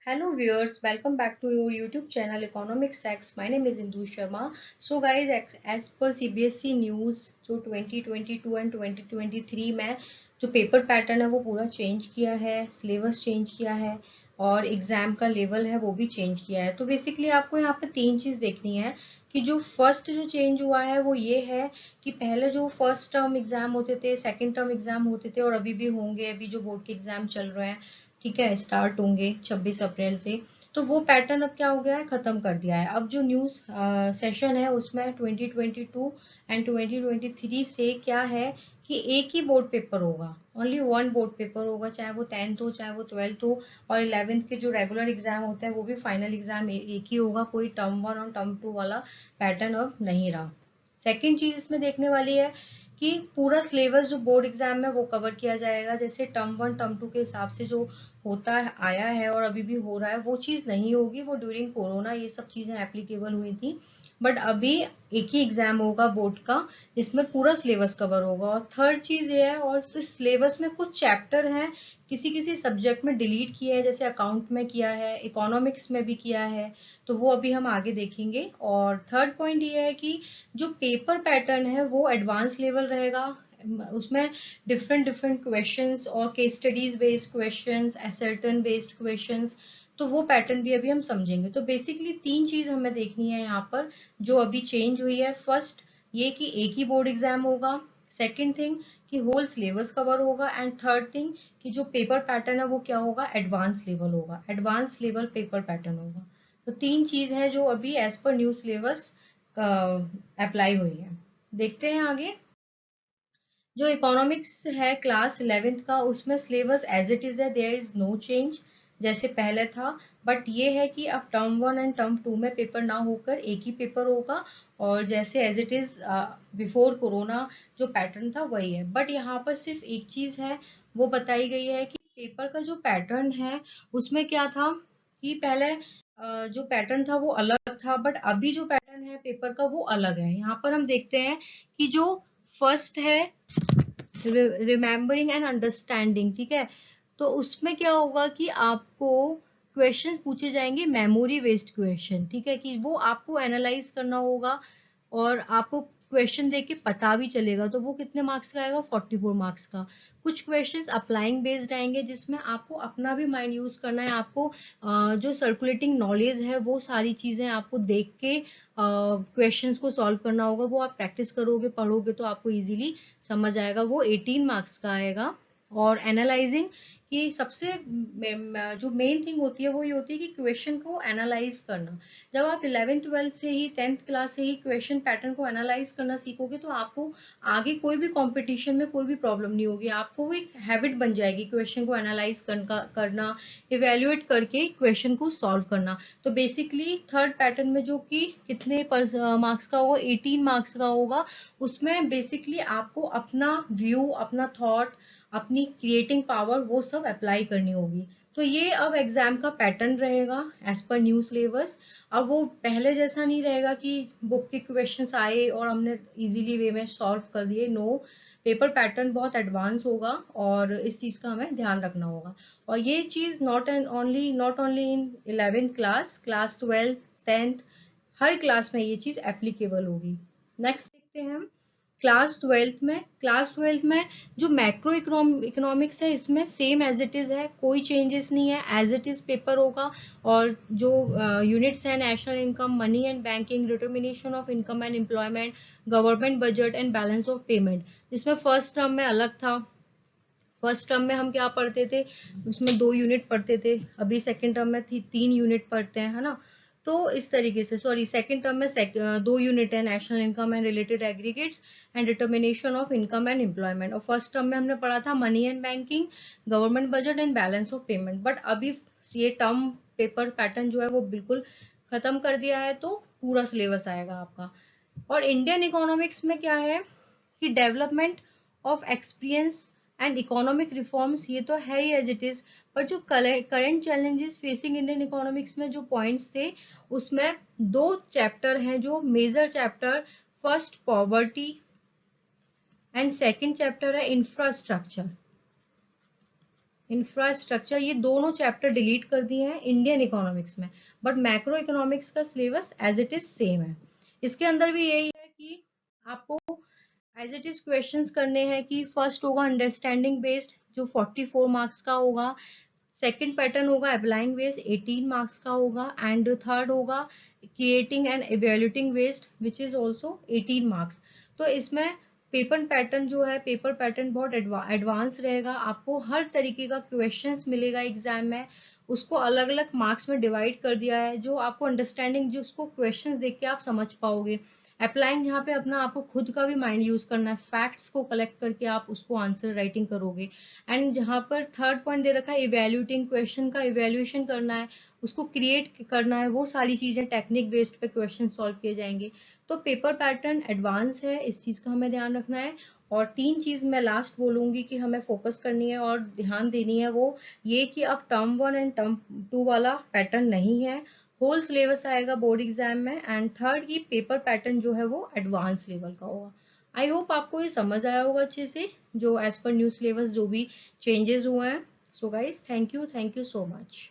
Hello viewers, welcome back to your YouTube channel Economic Facts. My name is Indu Sharma. So guys, as per CBSE news जो 2022 and 2023 में जो paper pattern है वो पूरा change किया है, syllabus change किया है और एग्जाम का लेवल है वो भी चेंज किया है। तो बेसिकली आपको यहाँ पे तीन चीज देखनी है कि जो फर्स्ट जो चेंज हुआ है वो ये है कि पहले जो फर्स्ट टर्म एग्जाम होते थे, सेकंड टर्म एग्जाम होते थे और अभी भी होंगे, अभी जो बोर्ड के एग्जाम चल रहे हैं, ठीक है, स्टार्ट होंगे 26 अप्रैल से। तो वो पैटर्न अब क्या हो गया है, खत्म कर दिया है। अब जो न्यूज सेशन है उसमें 2022 एंड 2023 से क्या है कि एक ही बोर्ड पेपर होगा, ओनली वन बोर्ड पेपर होगा, चाहे वो 10th हो चाहे वो 12th हो। और 11th के जो रेगुलर एग्जाम होता है वो भी फाइनल एग्जाम एक ही होगा, कोई टर्म वन और टर्म टू वाला पैटर्न अब नहीं रहा। सेकेंड चीज इसमें देखने वाली है कि पूरा सिलेबस जो बोर्ड एग्जाम में वो कवर किया जाएगा। जैसे टर्म वन टर्म टू के हिसाब से जो होता है, आया है और अभी भी हो रहा है, वो चीज नहीं होगी। वो ड्यूरिंग कोरोना ये सब चीजें एप्लीकेबल हुई थी, बट अभी एक ही एग्जाम होगा बोर्ड का जिसमें पूरा सिलेबस कवर होगा। और थर्ड चीज ये है, और इस सिलेबस में कुछ चैप्टर हैं किसी किसी सब्जेक्ट में डिलीट किया है, जैसे अकाउंट में किया है, इकोनॉमिक्स में भी किया है, तो वो अभी हम आगे देखेंगे। और थर्ड पॉइंट ये है कि जो पेपर पैटर्न है वो एडवांस लेवल रहेगा। उसमें डिफरेंट डिफरेंट क्वेश्चंस और case studies based questions, ascertain based questions, तो वो पैटर्न भी अभी हम समझेंगे। तो बेसिकली तीन चीज हमें देखनी है यहाँ पर जो अभी चेंज हुई है। फर्स्ट ये कि एक ही बोर्ड एग्जाम होगा, सेकेंड थिंग कि होल सिलेबस कवर होगा, एंड थर्ड थिंग कि जो पेपर पैटर्न है वो क्या होगा, एडवांस लेवल होगा, एडवांस लेवल पेपर पैटर्न होगा। तो तीन चीज है जो अभी as per new syllabus apply हुई है। देखते हैं आगे। जो इकोनॉमिक्स है क्लास 11th का, उसमें सिलेबस एज इट इज है, देयर इज नो चेंज जैसे पहले था। बट ये है कि अब term one and term two में पेपर ना होकर एक ही पेपर होगा, और जैसे as it is before corona जो पैटर्न था वही है। बट यहाँ पर सिर्फ एक चीज है वो बताई गई है कि पेपर का जो पैटर्न है उसमें क्या था कि पहले जो पैटर्न था वो अलग था, बट अभी जो पैटर्न है पेपर का वो अलग है। यहाँ पर हम देखते हैं कि जो फर्स्ट है रिमेम्बरिंग एंड अंडरस्टैंडिंग, ठीक है, तो उसमें क्या होगा कि आपको क्वेश्चन पूछे जाएंगे, मेमोरी बेस्ड क्वेश्चन, ठीक है, कि वो आपको एनालाइज करना होगा और आपको क्वेश्चन देके पता भी चलेगा। तो वो कितने मार्क्स का आएगा, 44 मार्क्स का। कुछ क्वेश्चंस अप्लाइंग बेस्ड आएंगे जिसमें आपको अपना भी माइंड यूज करना है, आपको जो सर्कुलेटिंग नॉलेज है वो सारी चीजें आपको देख के क्वेश्चंस को सॉल्व करना होगा। वो आप प्रैक्टिस करोगे, पढ़ोगे तो आपको इजीली समझ आएगा, वो 18 मार्क्स का आएगा। और एनालाइजिंग की सबसे जो मेन थिंग होती है वो ये होती है कि क्वेश्चन को एनालाइज करना। जब आप 11th 12th से ही, 10th क्लास से ही क्वेश्चन पैटर्न को एनालाइज करना सीखोगे तो आपको आगे कोई भी कंपटीशन में कोई भी प्रॉब्लम नहीं होगी। आपको वो एक हैबिट बन जाएगी क्वेश्चन को एनालाइज करना, इवेल्युएट करके क्वेश्चन को सॉल्व करना। तो बेसिकली थर्ड पैटर्न में जो कि कितने मार्क्स का होगा, 18 मार्क्स का होगा, उसमें बेसिकली आपको अपना व्यू, अपना थॉट, अपनी क्रिएटिंग पावर वो सब अप्लाई करनी होगी। तो ये अब एग्जाम का पैटर्न रहेगा एज पर न्यू सिलेबस। अब वो पहले जैसा नहीं रहेगा कि बुक के क्वेश्चंस आए और हमने इजीली वे में सॉल्व कर दिए। नो, पेपर पैटर्न बहुत एडवांस होगा और इस चीज का हमें ध्यान रखना होगा। और ये चीज not only in 11th class, class 12th 10th, her class में ये चीज एप्लीकेबल होगी। नेक्स्ट देखते हैं हम क्लास 12th में जो मैक्रो इकोनॉमिक्स है इसमें सेम एज इट इज है, कोई चेंजेस नहीं है, एज इट इज पेपर होगा। और जो यूनिट्स है, national income, money and banking, determination of income and employment, government budget and balance of payment, जिसमें फर्स्ट टर्म में अलग था। फर्स्ट टर्म में हम क्या पढ़ते थे, उसमें 2 यूनिट पढ़ते थे, अभी सेकेंड टर्म में 3 यूनिट पढ़ते हैं, है ना। तो इस तरीके से, सॉरी, सेकेंड टर्म में 2 यूनिट है, national income and related aggregates and determination of income and employment. और फर्स्ट टर्म में हमने पढ़ा था money and banking, government budget and balance of payment. But अभी ये टर्म पेपर पैटर्न जो है वो बिल्कुल खत्म कर दिया है, तो पूरा सिलेबस आएगा आपका। और इंडियन इकोनॉमिक्स में क्या है कि development of experience and economic reforms, ये तो है ही एज इट इज। पर जो current challenges facing Indian economics में जो पॉइंट्स थे, उसमें 2 चैप्टर हैं जो major chapter. First poverty and second chapter है इंफ्रास्ट्रक्चर। इंफ्रास्ट्रक्चर, ये दोनों चैप्टर डिलीट कर दिए हैं इंडियन इकोनॉमिक्स में, बट मैक्रो इकोनॉमिक्स का syllabus as it is same है। इसके अंदर भी यही है कि आपको एज इट इज क्वेश्चंस करने हैं कि फर्स्ट होगा अंडरस्टैंडिंग बेस्ड जो 44 मार्क्स का होगा, सेकंड पैटर्न होगा अप्लाइंग बेस्ड 18 मार्क्स का होगा, एंड थर्ड होगा creating and evaluating based which is also 18 marks. तो इसमें पेपर पैटर्न जो है, पेपर पैटर्न बहुत एडवांस रहेगा, आपको हर तरीके का क्वेश्चंस मिलेगा एग्जाम में, उसको अलग अलग मार्क्स में डिवाइड कर दिया है, जो आपको अंडरस्टैंडिंग जो उसको क्वेश्चंस देख के आप समझ पाओगे। अप्लाइंग जहाँ पे अपना आपको खुद का भी माइंड यूज करना है, फैक्ट्स को कलेक्ट करके आप उसको आंसर राइटिंग करोगे। एंड जहाँ पर थर्ड पॉइंट दे रखा है इवेल्यूटिंग, क्वेश्चन का इवेल्यूएशन करना है, उसको क्रिएट करना है, वो सारी चीजें टेक्निक बेस्ड पे क्वेश्चन सॉल्व किए जाएंगे। तो पेपर पैटर्न एडवांस है, इस चीज का हमें ध्यान रखना है। और तीन चीज मैं लास्ट बोलूंगी कि हमें फोकस करनी है और ध्यान देनी है, वो ये कि अब term one and term two वाला पैटर्न नहीं है, होल सिलेबस आएगा बोर्ड एग्जाम में। एंड थर्ड की पेपर पैटर्न जो है वो एडवांस लेवल का होगा। आई होप आपको ये समझ आया होगा अच्छे से, जो एज पर न्यू सिलेबस जो भी चेंजेस हुए हैं। So guys thank you so much.